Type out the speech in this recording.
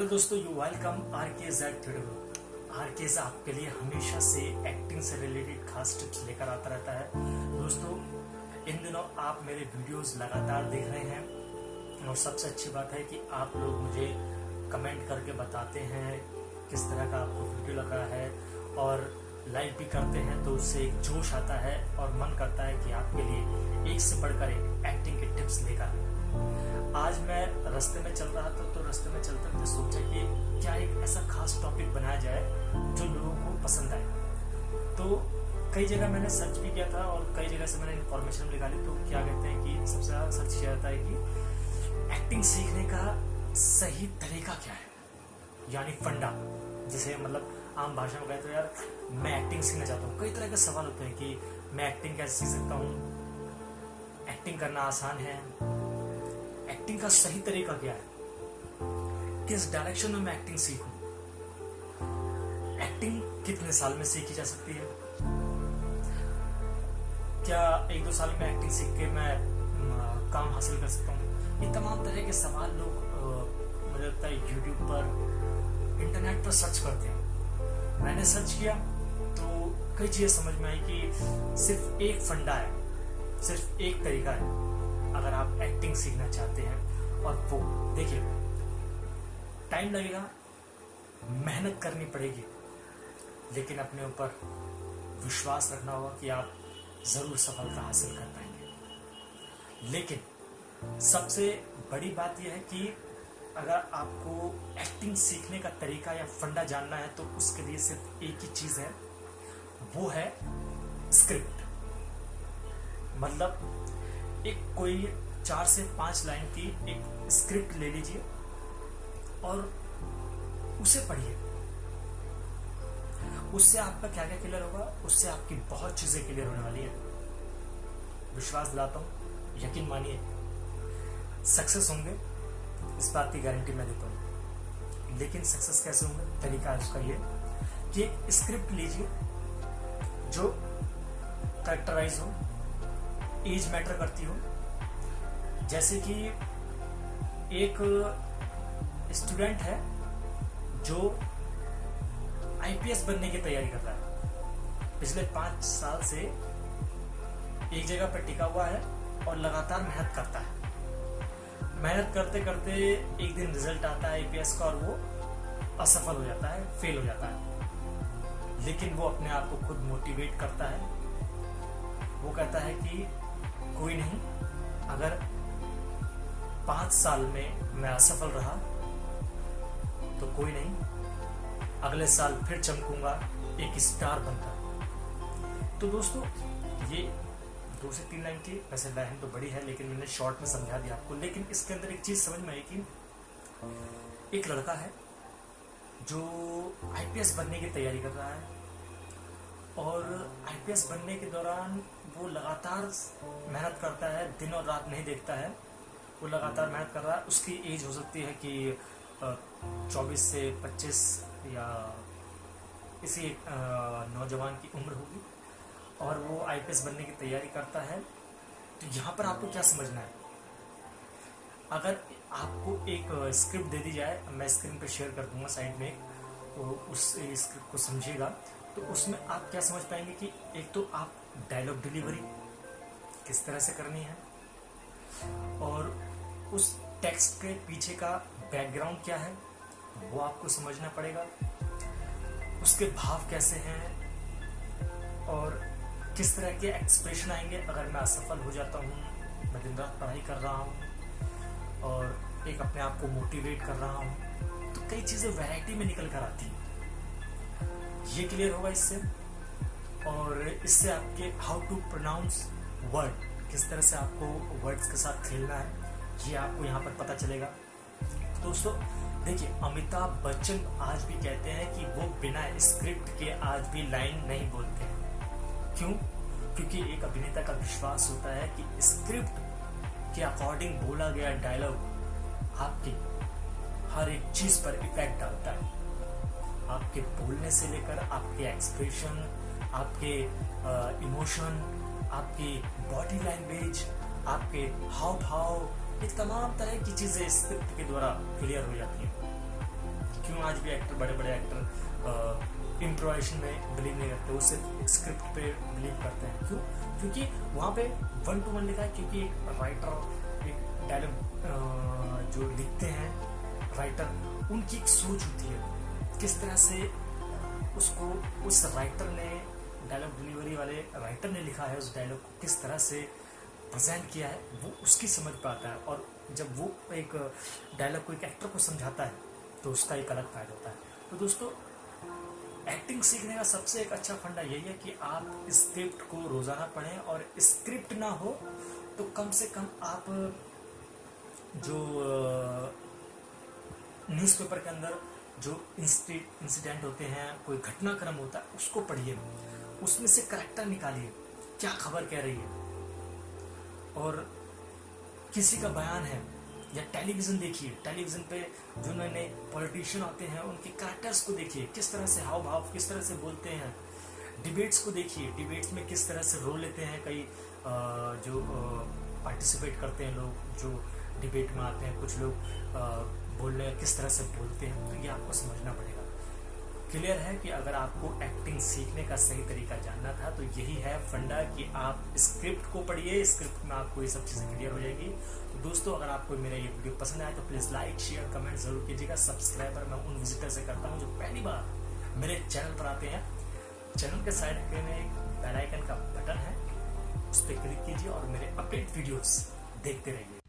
Hello दोस्तों, you welcome आरकेज़ेड theory. आरकेज़ आपके लिए हमेशा से एक्टिंग से रिलेटेड खास टिप्स लेकर आता रहता है। दोस्तों, इन दिनों आप मेरे वीडियोस लगातार देख रहे हैं और सबसे अच्छी बात है कि आप लोग मुझे कमेंट करके बताते हैं किस तरह का आपको वीडियो लगा है और लाइक भी करते हैं, तो उससे एक जोश आता है और मन करता है कि आपके लिए एक से बढ़कर एक एक्टिंग के टिप्स लेकर। आज मैं रास्ते में चल रहा था, तो रास्ते में चलते हुए सोचा कि क्या एक ऐसा खास टॉपिक बनाया जाए जो लोगों को पसंद आए। तो कई जगह मैंने सर्च भी किया था और कई जगह से मैंने इन्फॉर्मेशन निकाली। तो क्या कहते हैं कि सबसे ज़्यादा सर्च किया जाता है कि एक्टिंग सीखने का सही तरीका क्या है, यानी फंडा। जैसे मतलब आम भाषा में कहते तो यार मैं एक्टिंग सीखना चाहता हूँ, कई तरह के सवाल होते हैं कि मैं एक्टिंग कैसे सीख सकता हूँ, एक्टिंग करना आसान है, एक्टिंग का सही तरीका क्या है, किस डायरेक्शन में मैं एक्टिंग सीखूं, एक्टिंग कितने साल में सीखी जा सकती है, क्या 1-2 साल में एक्टिंग सीख के मैं काम हासिल कर सकता हूँ। ये तमाम तरह के सवाल लोग मुझे लगता है यूट्यूब पर, इंटरनेट पर सर्च करते हैं। मैंने सर्च किया तो कई चीजें समझ में आई कि सिर्फ एक फंडा है, सिर्फ एक तरीका है अगर आप एक्टिंग सीखना चाहते हैं। और वो देखिए, टाइम लगेगा, मेहनत करनी पड़ेगी, लेकिन अपने ऊपर विश्वास रखना होगा कि आप जरूर सफलता हासिल कर पाएंगे। लेकिन सबसे बड़ी बात यह है कि अगर आपको एक्टिंग सीखने का तरीका या फंडा जानना है तो उसके लिए सिर्फ एक ही चीज है, वो है स्क्रिप्ट। मतलब एक कोई 4 से 5 लाइन की एक स्क्रिप्ट ले लीजिए और उसे पढ़िए। उससे आपका क्या क्या क्लियर होगा, उससे आपकी बहुत चीजें क्लियर होने वाली है। विश्वास दिलाता हूं, यकीन मानिए, सक्सेस होंगे, इस बात की गारंटी मैं देता हूं। लेकिन सक्सेस कैसे होंगे, तरीका है उसका ये कि एक स्क्रिप्ट लीजिए जो कैरेक्टराइज हो, एज मैटर करती हो। जैसे कि एक स्टूडेंट है जो आईपीएस बनने की तैयारी कर रहा है, पिछले 5 साल से एक जगह पर टिका हुआ है और लगातार मेहनत करता है। मेहनत करते करते एक दिन रिजल्ट आता है आईपीएस का और वो असफल हो जाता है, फेल हो जाता है। लेकिन वो अपने आप को खुद मोटिवेट करता है। वो कहता है कि कोई नहीं, अगर 5 साल में मैं असफल रहा तो कोई नहीं, अगले साल फिर चमकूंगा एक स्टार बनकर। तो दोस्तों, ये 2 से 3 लाइन की वैसे लाइन तो बड़ी है, लेकिन मैंने शॉर्ट में समझा दिया आपको। लेकिन इसके अंदर एक चीज समझ में आई कि एक लड़का है जो आईपीएस बनने की तैयारी कर रहा है और आईपीएस बनने के दौरान वो लगातार मेहनत करता है, दिन और रात नहीं देखता है। वो लगातार मेहनत कर रहा है। उसकी एज हो सकती है कि 24 से 25 या इसी नौजवान की उम्र होगी, और वो आईपीएस बनने की तैयारी करता है। तो यहाँ पर आपको क्या समझना है, अगर आपको एक स्क्रिप्ट दे दी जाए, मैं स्क्रीन पे शेयर कर दूंगा साइड में, तो उस स्क्रिप्ट को समझिएगा, तो उसमें आप क्या समझ पाएंगे कि एक तो आप डायलॉग डिलीवरी किस तरह से करनी है, और उस टेक्स्ट के पीछे का बैकग्राउंड क्या है वो आपको समझना पड़ेगा, उसके भाव कैसे हैं और किस तरह के एक्सप्रेशन आएंगे अगर मैं असफल हो जाता हूँ, मैं दिन रात पढ़ाई कर रहा हूँ और एक अपने आप को मोटिवेट कर रहा हूँ। तो कई चीजें वैरायटी में निकल कर आती हैं। ये क्लियर होगा इससे, और इससे आपके हाउ टू प्रोनाउंस वर्ड, किस तरह से आपको वर्ड्स के साथ खेलना है, ये आपको यहाँ पर पता चलेगा। तो दोस्तों देखिए, अमिताभ बच्चन आज भी कहते हैं कि वो बिना स्क्रिप्ट के आज भी लाइन नहीं बोलते हैं। क्यों? क्योंकि एक अभिनेता का विश्वास होता है कि स्क्रिप्ट के अकॉर्डिंग बोला गया डायलॉग आपकी हर एक चीज पर इफेक्ट डालता है। आपके बोलने से लेकर आपके एक्सप्रेशन, आपके इमोशन, आपकी बॉडी लैंग्वेज, आपके हाव भाव, ये तमाम तरह की चीजें स्क्रिप्ट के द्वारा क्लियर हो जाती हैं। क्यों आज भी एक्टर, बड़े बड़े एक्टर इम्प्रोवाइजेशन में बिलीव नहीं करते, वो सिर्फ स्क्रिप्ट पे बिलीव करते हैं। क्यों? क्योंकि वहाँ पे 1 to 1 लिखा है। क्योंकि एक राइटर, एक डायलॉग जो लिखते हैं राइटर, उनकी एक सोच होती है किस तरह से उसको उस राइटर ने, डायलॉग डिलीवरी वाले राइटर ने लिखा है, उस डायलॉग को किस तरह से प्रेजेंट किया है, वो उसकी समझ पाता है। और जब वो एक डायलॉग को एक एक्टर को समझाता है तो उसका एक अलग फायदा होता है। तो दोस्तों, एक्टिंग सीखने का सबसे एक अच्छा फंडा यही है कि आप स्क्रिप्ट को रोजाना पढ़ें, और स्क्रिप्ट ना हो तो कम से कम आप जो न्यूज़पेपर के अंदर जो इंसिडेंट होते हैं, कोई घटनाक्रम होता है, उसको पढ़िए, उसमें से करैक्टर निकालिए, क्या खबर कह रही है, और किसी का बयान है, या टेलीविजन देखिए, टेलीविजन पे जो नए नए पॉलिटिशियन आते हैं उनके कैरेक्टर्स को देखिए, किस तरह से हाव भाव, किस तरह से बोलते हैं। डिबेट्स को देखिए, डिबेट्स में किस तरह से रोल लेते हैं कई जो पार्टिसिपेट करते हैं लोग, जो डिबेट में आते हैं, कुछ लोग बोलने किस तरह से बोलते हैं। तो ये आपको समझना पड़ेगा। क्लियर है कि अगर आपको एक्टिंग सीखने का सही तरीका जानना था तो यही है फंडा कि आप स्क्रिप्ट को पढ़िए, स्क्रिप्ट में आपको ये सब चीज़ें क्लियर हो जाएगी। तो दोस्तों, अगर आपको मेरा ये वीडियो पसंद आए तो प्लीज़ लाइक, शेयर, कमेंट जरूर कीजिएगा। सब्सक्राइबर मैं उन विजिटर से करता हूँ जो पहली बार मेरे चैनल पर आते हैं। चैनल के साइड में एक बेल आइकन का बटन है, उस पर क्लिक कीजिए और मेरे अपडेट वीडियोस देखते रहिए।